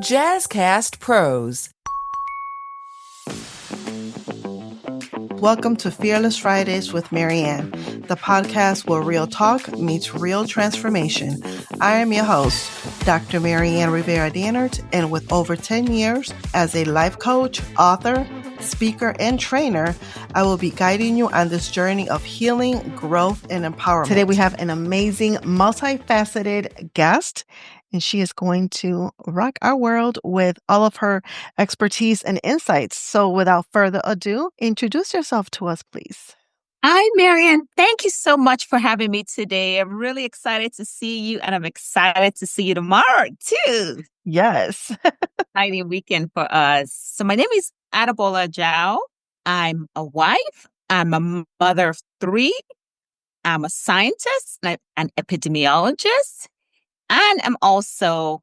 Jazzcast Pros. Welcome to Fearless Fridays with Maryann, the podcast where real talk meets real transformation. I am your host, Dr. Maryann Rivera-Dannert, and with over 10 years as a life coach, author, speaker, and trainer, I will be guiding you on this journey of healing, growth, and empowerment. Today we have an amazing, multifaceted guest, and she is going to rock our world with all of her expertise and insights. So without further ado, introduce yourself to us, please. Hi, Maryann. Thank you so much for having me today. I'm really excited to see you, and I'm excited to see you tomorrow, too. Yes. Exciting weekend for us. So my name is Adebola Ajao. I'm a wife. I'm a mother of three. I'm a scientist, an epidemiologist, and I'm also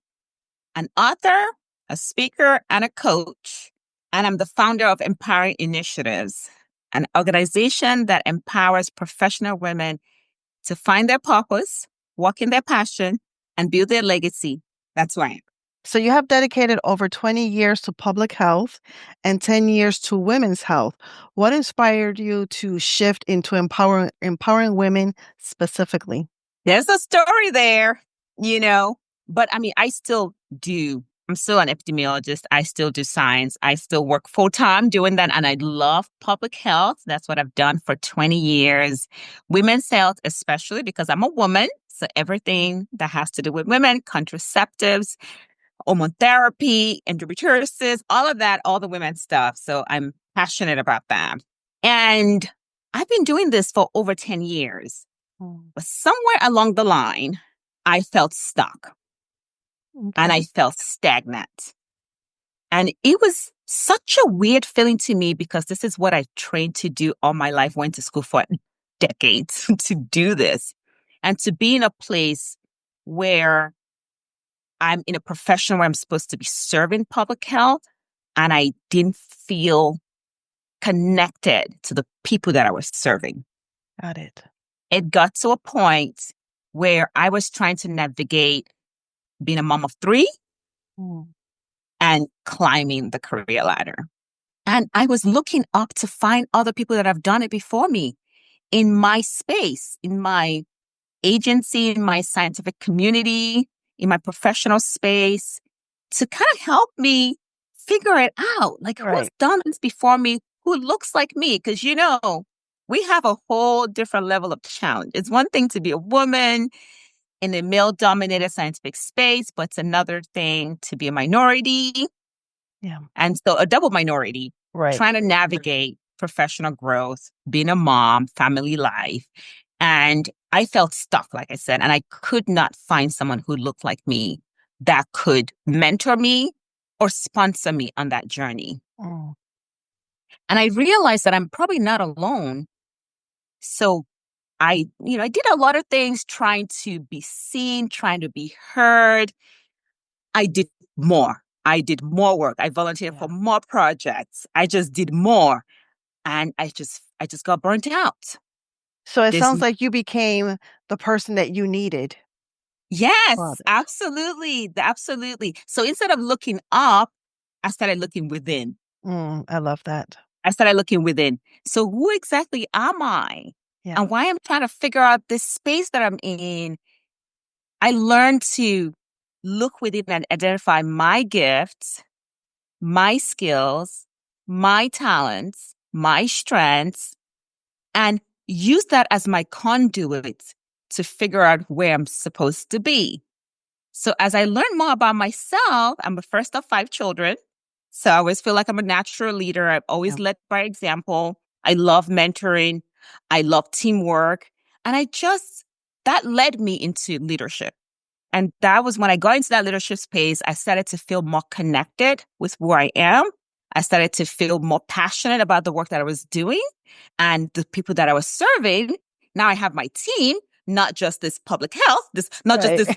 an author, a speaker, and a coach. And I'm the founder of Empowering Initiatives, an organization that empowers professional women to find their purpose, walk in their passion, and build their legacy. That's why I am. So you have dedicated over 20 years to public health and 10 years to women's health. What inspired you to shift into empowering women specifically? There's a story there, but I still do. I'm still an epidemiologist. I still do science. I still work full time doing that. And I love public health. That's what I've done for 20 years. Women's health, especially because I'm a woman. So everything that has to do with women, contraceptives, hormone therapy, endometriosis, all of that, all the women's stuff. So I'm passionate about that. And I've been doing this for over 10 years. But somewhere along the line, I felt stuck. Okay. And I felt stagnant. And it was such a weird feeling to me because this is what I trained to do all my life, went to school for decades to do this. And to be in a place where I'm in a profession where I'm supposed to be serving public health, and I didn't feel connected to the people that I was serving. Got it. It got to a point where I was trying to navigate being a mom of three and climbing the career ladder. And I was looking up to find other people that have done it before me in my space, in my agency, in my scientific community, in my professional space, to kind of help me figure it out. Like, who's done this before me? Who looks like me? Because, we have a whole different level of challenge. It's one thing to be a woman in a male-dominated scientific space, but it's another thing to be a minority. Yeah. And so a double minority, trying to navigate professional growth, being a mom, family life. And I felt stuck, like I said, and I could not find someone who looked like me that could mentor me or sponsor me on that journey. And I realized that I'm probably not alone. So I did a lot of things trying to be seen, trying to be heard. I did more. I did more work. I volunteered for more projects. I just did more. And I just got burnt out. So it sounds like you became the person that you needed. Yes, absolutely. Absolutely. So instead of looking up, I started looking within. I love that. I started looking within. So who exactly am I? Yeah. And why I'm trying to figure out this space that I'm in. I learned to look within and identify my gifts, my skills, my talents, my strengths, and use that as my conduit to figure out where I'm supposed to be. So as I learn more about myself, I'm the first of 5 children. So I always feel like I'm a natural leader. I've always led by example. I love mentoring. I love teamwork. And that led me into leadership. And that was when I got into that leadership space, I started to feel more connected with where I am. I started to feel more passionate about the work that I was doing and the people that I was serving. Now I have my team, not just this public health, just this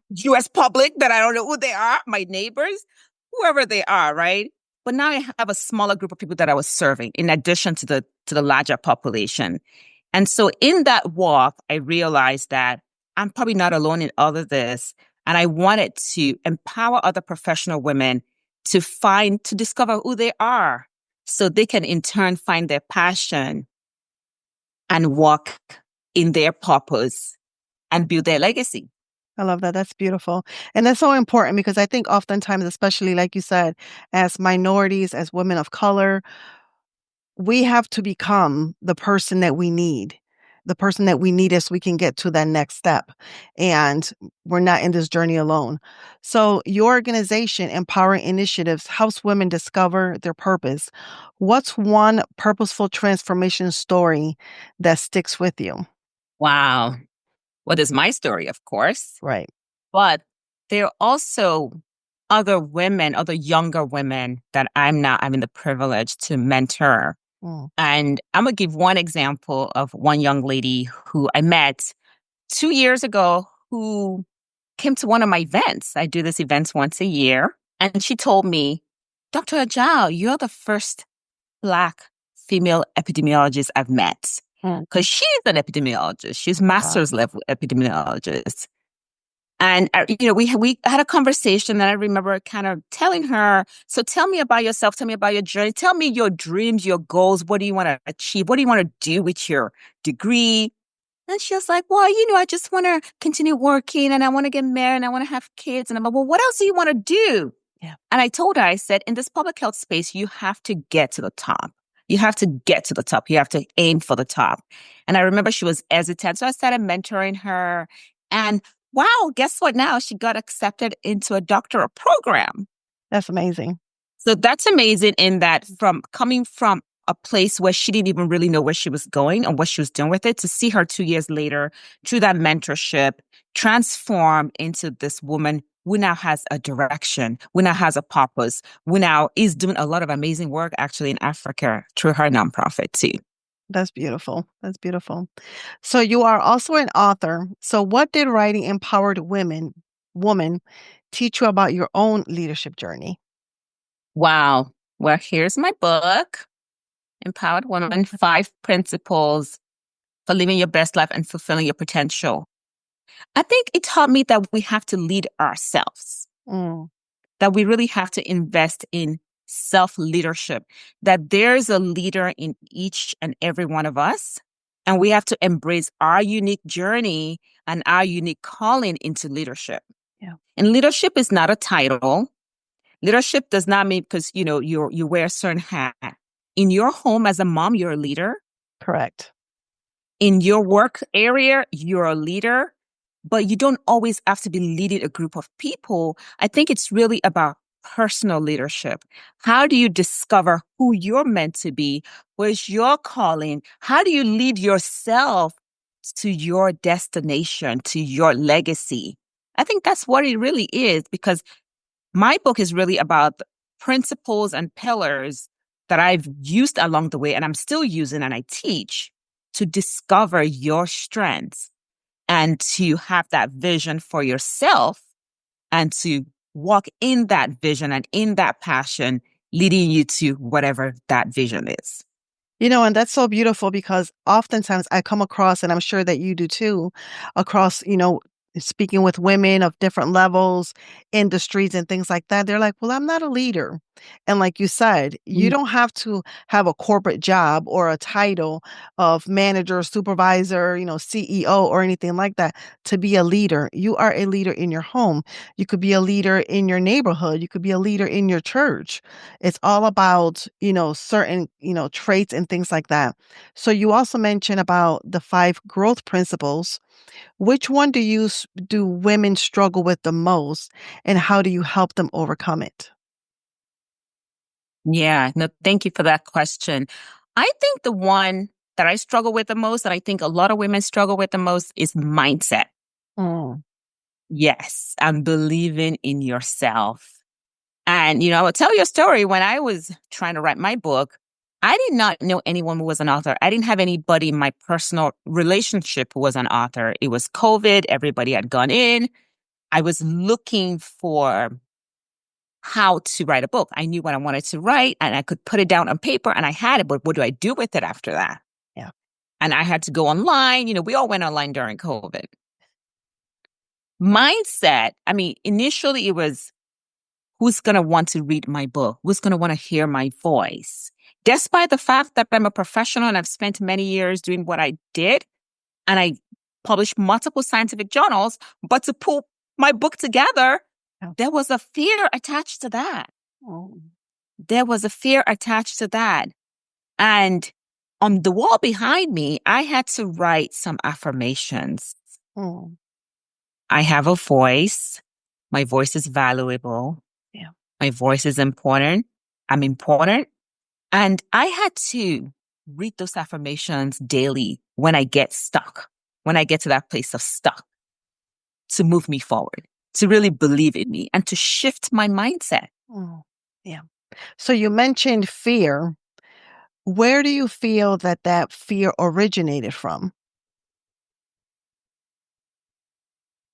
U.S. public that I don't know who they are, my neighbors, whoever they are, right? But now I have a smaller group of people that I was serving in addition to the larger population. And so in that walk, I realized that I'm probably not alone in all of this. And I wanted to empower other professional women to discover who they are so they can in turn find their passion and walk in their purpose and build their legacy. I love that. That's beautiful. And that's so important because I think oftentimes, especially like you said, as minorities, as women of color, we have to become the person that we need. The person that we need as we can get to that next step. And we're not in this journey alone. So your organization, Empowering Initiatives, helps women discover their purpose. What's one purposeful transformation story that sticks with you? Wow. Well, there's my story, of course. Right. But there are also other women, other younger women that I'm having the privilege to mentor. Mm. And I'm going to give one example of one young lady who I met 2 years ago who came to one of my events. I do this events once a year. And she told me, Dr. Ajao, you're the first Black female epidemiologist I've met. Because she's an epidemiologist. She's master's level epidemiologist. And, we had a conversation and I remember kind of telling her, so tell me about yourself. Tell me about your journey. Tell me your dreams, your goals. What do you want to achieve? What do you want to do with your degree? And she was like, well, I just want to continue working and I want to get married and I want to have kids. And I'm like, well, what else do you want to do? Yeah. And I told her, I said, in this public health space, you have to get to the top. You have to get to the top. You have to aim for the top. And I remember she was hesitant. So I started mentoring her. And wow, guess what now? She got accepted into a doctoral program. That's amazing. So that's amazing in that from coming from a place where she didn't even really know where she was going and what she was doing with it, to see her 2 years later through that mentorship transform into this woman who now has a direction, who now has a purpose, who now is doing a lot of amazing work actually in Africa through her nonprofit too. That's beautiful. That's beautiful. So you are also an author. So what did writing Empowered Woman teach you about your own leadership journey? Wow. Well, here's my book, Empowered Woman, 5 Principles for Living Your Best Life and Fulfilling Your Potential. I think it taught me that we have to lead ourselves, that we really have to invest in self-leadership, that there's a leader in each and every one of us, and we have to embrace our unique journey and our unique calling into leadership. Yeah. And leadership is not a title. Leadership does not mean because, you wear a certain hat. In your home as a mom, you're a leader. Correct. In your work area, you're a leader, but you don't always have to be leading a group of people. I think it's really about personal leadership. How do you discover who you're meant to be? Where's your calling? How do you lead yourself to your destination, to your legacy? I think that's what it really is, because my book is really about the principles and pillars that I've used along the way and I'm still using and I teach to discover your strengths and to have that vision for yourself and to walk in that vision and in that passion, leading you to whatever that vision is. And that's so beautiful because oftentimes I come across, and I'm sure that you do too, across, speaking with women of different levels, industries and things like that. They're like, well, I'm not a leader. And like you said, you don't have to have a corporate job or a title of manager, supervisor, CEO or anything like that to be a leader. You are a leader in your home. You could be a leader in your neighborhood. You could be a leader in your church. It's all about, certain, traits and things like that. So you also mentioned about the 5 growth principles. Which one do women struggle with the most, and how do you help them overcome it? Yeah, no, thank you for that question. I think the one that I struggle with the most, that I think a lot of women struggle with the most, is mindset. Mm. Yes, and believing in yourself. And, I will tell you a story. When I was trying to write my book, I did not know anyone who was an author. I didn't have anybody in my personal relationship who was an author. It was COVID. Everybody had gone in. I was looking for how to write a book. I knew what I wanted to write and I could put it down on paper and I had it, but what do I do with it after that? Yeah. And I had to go online. We all went online during COVID. mindset, I mean, initially it was, who's going to want to read my book? Who's going to want to hear my voice? Despite the fact that I'm a professional and I've spent many years doing what I did, and I published multiple scientific journals, but to pull my book together, there was a fear attached to that. Oh. There was a fear attached to that. And on the wall behind me, I had to write some affirmations. Oh. I have a voice. My voice is valuable. Yeah. My voice is important. I'm important. And I had to read those affirmations daily when I get stuck, when I get to that place of stuck, to move me forward, to really believe in me and to shift my mindset. Oh. Yeah. So you mentioned fear. Where do you feel that fear originated from?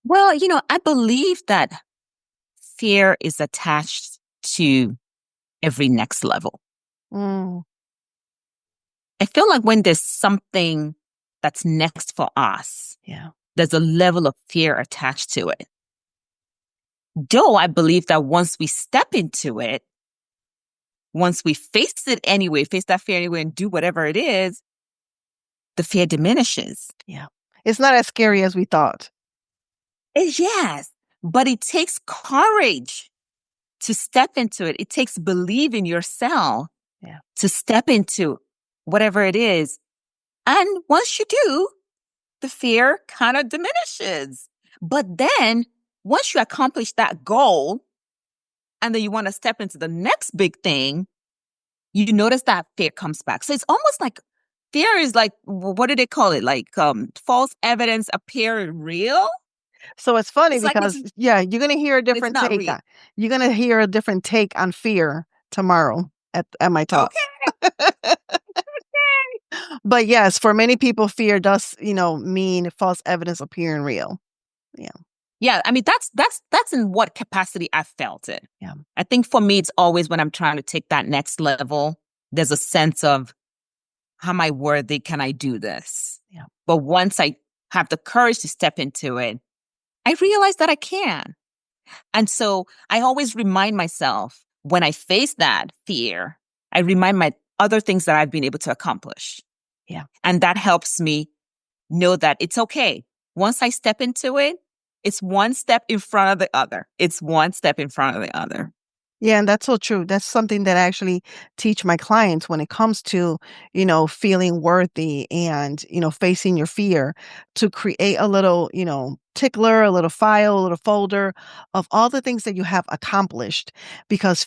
Well, I believe that fear is attached to every next level. Mm. I feel like when there's something that's next for us, Yeah. there's a level of fear attached to it. Though I believe that once we step into it, once we face it anyway, face that fear anyway and do whatever it is, the fear diminishes. Yeah. It's not as scary as we thought. Yes, but it takes courage to step into it. It takes belief in yourself to step into whatever it is. And once you do, the fear kind of diminishes. But then once you accomplish that goal and then you want to step into the next big thing, you notice that fear comes back. So it's almost like fear is like, what do they call it? Like false evidence appearing real. So it's funny It's like because, you're going to hear a it's different not take. real. You're going to hear a different take on fear tomorrow at my talk. Okay. But yes, for many people, fear does, mean false evidence appearing real. Yeah. Yeah. I mean, that's in what capacity I felt it. Yeah. I think for me, it's always when I'm trying to take that next level, there's a sense of, how am I worthy? Can I do this? Yeah. But once I have the courage to step into it, I realize that I can. And so I always remind myself when I face that fear, I remind my other things that I've been able to accomplish. Yeah. And that helps me know that it's okay. Once I step into it, it's one step in front of the other. It's one step in front of the other. Yeah, and that's so true. That's something that I actually teach my clients when it comes to, feeling worthy and, facing your fear, to create a little, tickler, a little file, a little folder of all the things that you have accomplished. Because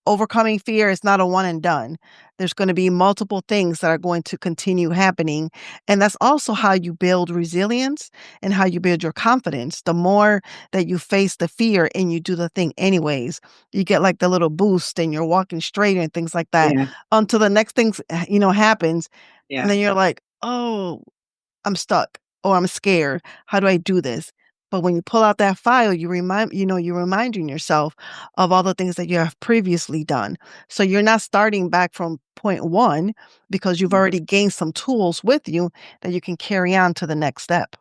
overcoming fear is not a one and done. There's going to be multiple things that are going to continue happening. And that's also how you build resilience and how you build your confidence. The more that you face the fear and you do the thing anyways, you get like the little boost and you're walking straighter and things like that until the next thing, happens. Yeah. And then you're like, oh, I'm stuck or I'm scared. How do I do this? But when you pull out that file, you're reminding yourself of all the things that you have previously done. So you're not starting back from point one because you've already gained some tools with you that you can carry on to the next step.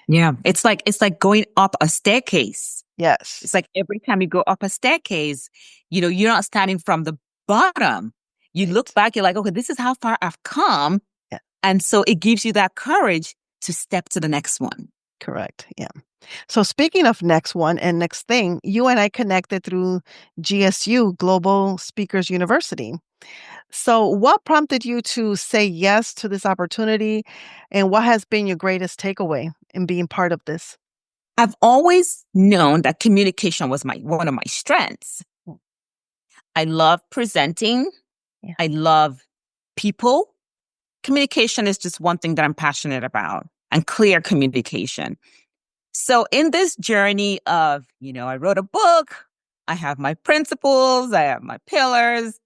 Yeah. It's like going up a staircase. Yes. It's like every time you go up a staircase, you're not starting from the bottom. You look back, you're like, okay, this is how far I've come. Yeah. And so it gives you that courage to step to the next one. Correct. Yeah. So speaking of next one and next thing, you and I connected through GSU, Global Speakers University. So what prompted you to say yes to this opportunity, and what has been your greatest takeaway in being part of this? I've always known that communication was one of my strengths. I love presenting. Yeah. I love people. Communication is just one thing that I'm passionate about, and clear communication. So in this journey of, I wrote a book, I have my principles, I have my pillars,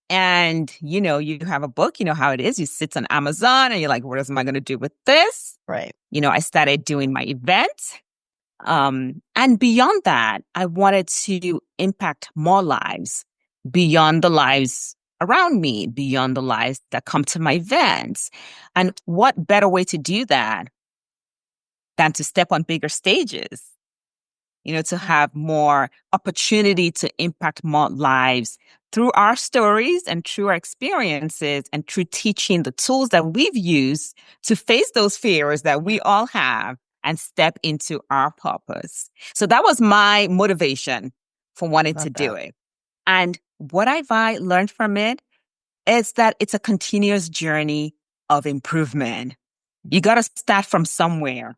and, you have a book, you know how it is. You sit on Amazon and you're like, what am I going to do with this? Right. I started doing my events. And beyond that, I wanted to impact more lives beyond the lives around me, beyond the lives that come to my events. And what better way to do that than to step on bigger stages? to have more opportunity to impact more lives through our stories and through our experiences and through teaching the tools that we've used to face those fears that we all have and step into our purpose. So that was my motivation for wanting to do it. And what have I learned from it is that it's a continuous journey of improvement. You got to start from somewhere.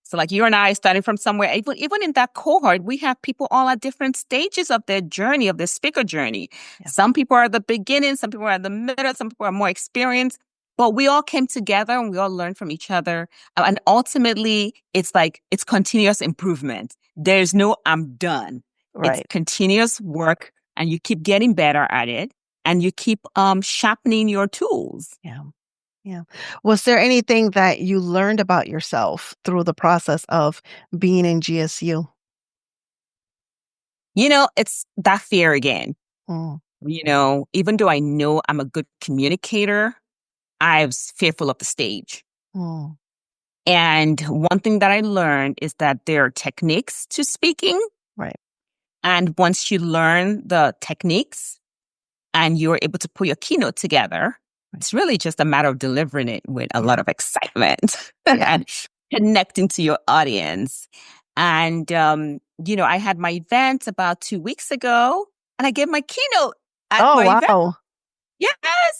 So like you and I starting from somewhere, even in that cohort, we have people all at different stages of their journey, of their speaker journey. Yeah. Some people are at the beginning, some people are at the middle, some people are more experienced, but we all came together and we all learned from each other. And ultimately, it's continuous improvement. There's no, I'm done. Right. It's continuous work and you keep getting better at it and you keep sharpening your tools. Yeah. Yeah. Was there anything that you learned about yourself through the process of being in GSU? It's that fear again. Even though I know I'm a good communicator, I was fearful of the stage. And one thing that I learned is that there are techniques to speaking. Right. And once you learn the techniques and you're able to put your keynote together, it's really just a matter of delivering it with a lot of excitement and connecting to your audience. And, I had my event about 2 weeks ago and I gave my keynote at my event.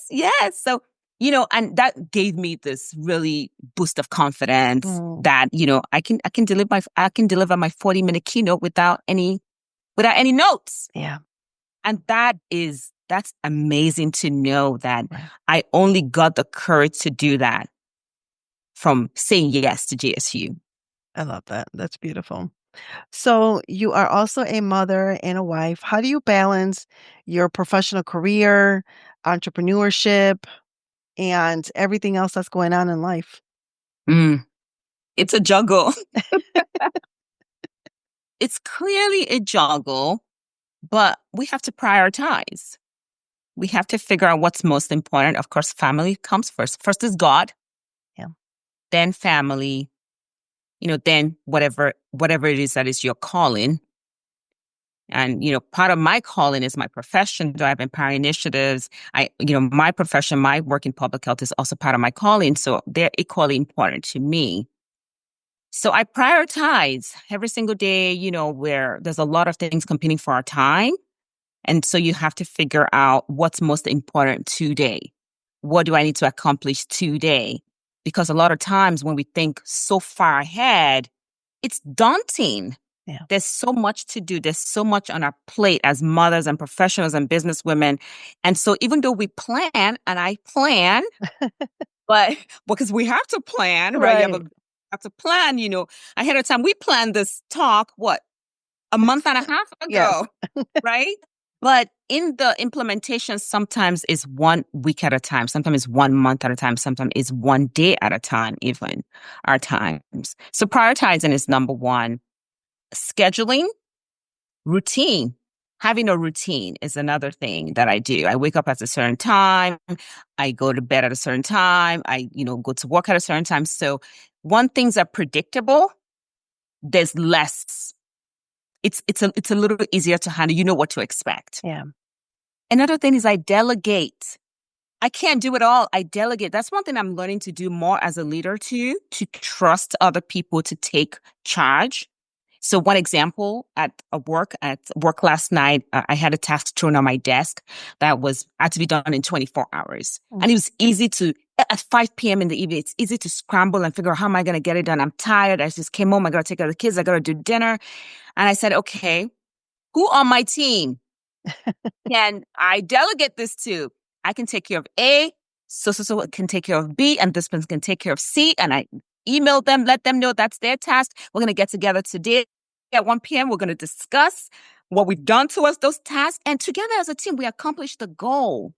Yes. So, and that gave me this really boost of confidence that, I can deliver my 40-minute keynote without any notes. Yeah. And that's amazing to know that I only got the courage to do that from saying yes to GSU. I love that. That's beautiful. So you are also a mother and a wife. How do you balance your professional career, entrepreneurship, and everything else that's going on in life? It's a juggle. It's clearly a juggle, but we have to prioritize. We have to figure out what's most important. Of course, family comes first. First is God. Yeah. Then family. Then whatever it is that is your calling. And, part of my calling is my profession. Do I have Empower Initiatives? My profession, my work in public health is also part of my calling. So they're equally important to me. So I prioritize every single day, where there's a lot of things competing for our time. And so you have to figure out what's most important today. What do I need to accomplish today? Because a lot of times when we think so far ahead, it's daunting. Yeah. There's so much to do. There's so much on our plate as mothers and professionals and business women. And so even though we plan, and I plan, but because we have to plan, right? You have to plan, ahead of time. We planned this talk, a month and a half ago, right? But in the implementation, sometimes it's 1 week at a time. Sometimes it's 1 month at a time. Sometimes it's 1 day at a time, even our times. So prioritizing is number one. Scheduling, routine. Having a routine is another thing that I do. I wake up at a certain time. I go to bed at a certain time. I, go to work at a certain time. So when things are predictable, there's less. It's a little easier to handle. You know what to expect. Yeah. Another thing is I delegate. I can't do it all. I delegate. That's one thing I'm learning to do more as a leader too, to trust other people to take charge. So one example at work last night, I had a task thrown on my desk that had to be done in 24 hours. And it was easy at 5 p.m. in the evening, it's easy to scramble and figure out how am I going to get it done? I'm tired. I just came home. I got to take care of the kids. I got to do dinner. And I said, okay, who on my team can I delegate this to? I can take care of A, so can take care of B, and this person can take care of C. And I emailed them, let them know that's their task. We're going to get together today at 1 p.m. We're going to discuss what we've done towards those tasks. And together as a team, we accomplished the goal.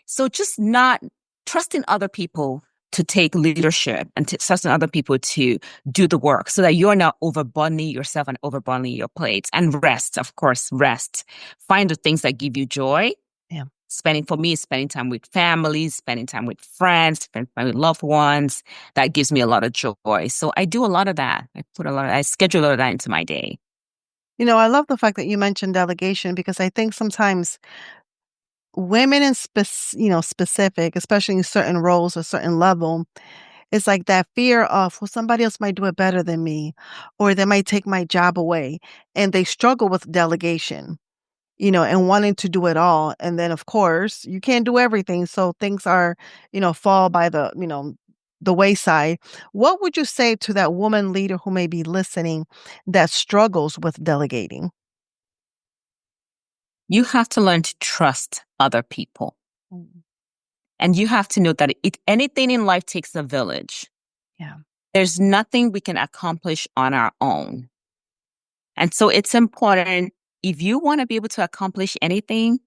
So just not trusting other people to take leadership and trusting other people to do the work so that you're not overburdening yourself and overburdening your plates. And rest, of course, rest. Find the things that give you joy. Yeah. Spending time with families, spending time with friends, spending time with loved ones. That gives me a lot of joy. So I do a lot of that. I schedule a lot of that into my day. I love the fact that you mentioned delegation, because I think sometimes women in specific, especially in certain roles or certain level, it's like that fear of, well, somebody else might do it better than me, or they might take my job away. And they struggle with delegation, and wanting to do it all. And then, of course, you can't do everything. So things are, fall by the wayside. What would you say to that woman leader who may be listening that struggles with delegating? You have to learn to trust other people. Mm. And you have to know that anything in life takes a village. Yeah. There's nothing we can accomplish on our own. And so it's important, if you want to be able to accomplish anything,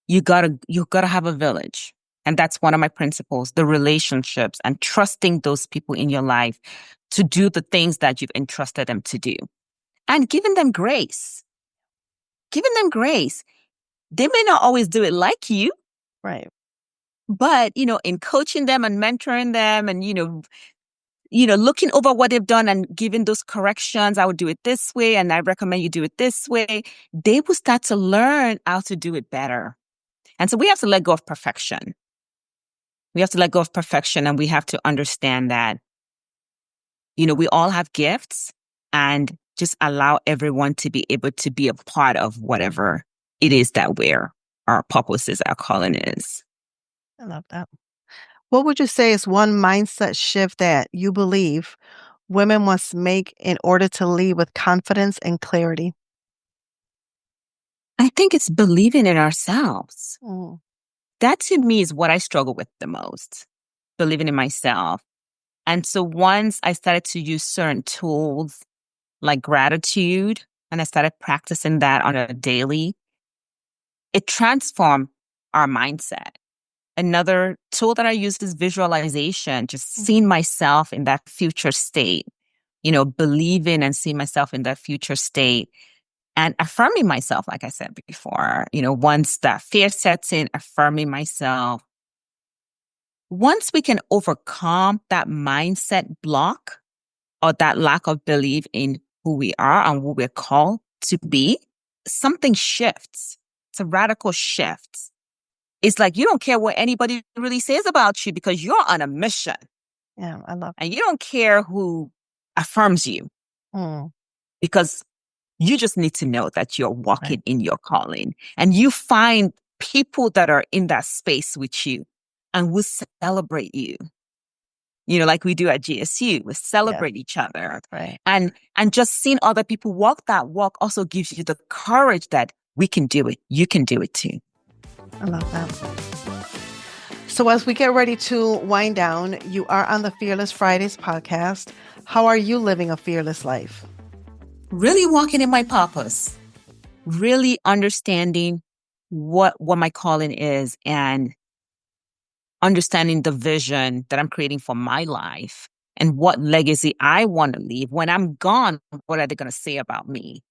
you gotta have a village. And that's one of my principles, the relationships and trusting those people in your life to do the things that you've entrusted them to do. And giving them grace. Giving them grace. They may not always do it like you. Right. But, in coaching them and mentoring them and, looking over what they've done and giving those corrections, I would do it this way and I recommend you do it this way, they will start to learn how to do it better. And so we have to let go of perfection. We have to let go of perfection, and we have to understand that, we all have gifts, and just allow everyone to be able to be a part of whatever it is that our purpose is, our calling is. I love that. What would you say is one mindset shift that you believe women must make in order to lead with confidence and clarity? I think it's believing in ourselves. Mm. That to me is what I struggle with the most, believing in myself. And so once I started to use certain tools like gratitude, and I started practicing that on a daily, it transformed our mindset. Another tool that I use is visualization, just seeing myself in that future state, believing and seeing myself in that future state and affirming myself, like I said before, once that fear sets in, affirming myself. Once we can overcome that mindset block or that lack of belief in who we are and who we're called to be, something shifts. It's a radical shift. It's like you don't care what anybody really says about you because you're on a mission. Yeah, I love that. And you don't care who affirms you because you just need to know that you're walking in your calling. And you find people that are in that space with you and will celebrate you. Like we do at GSU, we celebrate each other. Right. And just seeing other people walk that walk also gives you the courage that we can do it. You can do it too. I love that. So as we get ready to wind down, you are on the Fearless Fridays podcast. How are you living a fearless life? Really walking in my purpose. Really understanding what my calling is and understanding the vision that I'm creating for my life and what legacy I want to leave. When I'm gone, what are they going to say about me?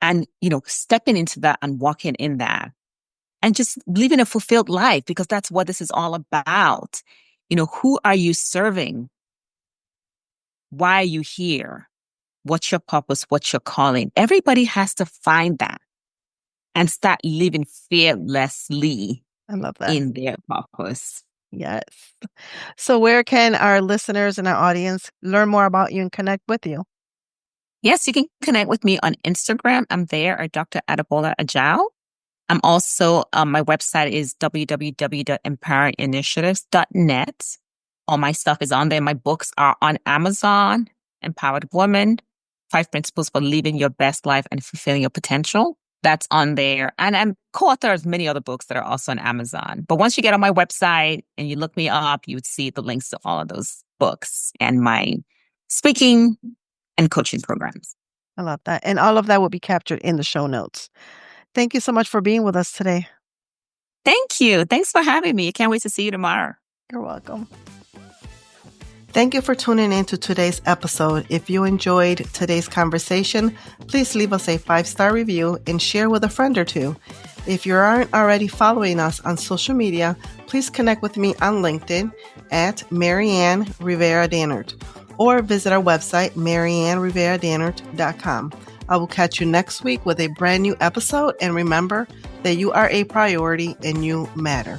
And, stepping into that and walking in that and just living a fulfilled life, because that's what this is all about. Who are you serving? Why are you here? What's your purpose? What's your calling? Everybody has to find that and start living fearlessly. I love that. In their purpose. Yes. So where can our listeners and our audience learn more about you and connect with you? Yes, you can connect with me on Instagram. I'm there at Dr. Adebola Ajao. I'm also, my website is www.empowerinitiatives.net. All my stuff is on there. My books are on Amazon. Empowered Woman, 5 Principles for Living Your Best Life and Fulfilling Your Potential. That's on there. And I'm co-author of many other books that are also on Amazon. But once you get on my website and you look me up, you would see the links to all of those books and my speaking and coaching programs. I love that. And all of that will be captured in the show notes. Thank you so much for being with us today. Thank you. Thanks for having me. I can't wait to see you tomorrow. You're welcome. Thank you for tuning in to today's episode. If you enjoyed today's conversation, please leave us a 5-star review and share with a friend or two. If you aren't already following us on social media, please connect with me on LinkedIn at Maryann Rivera Dannert or visit our website, MaryannRiveraDannert.com. I will catch you next week with a brand new episode. And remember that you are a priority and you matter.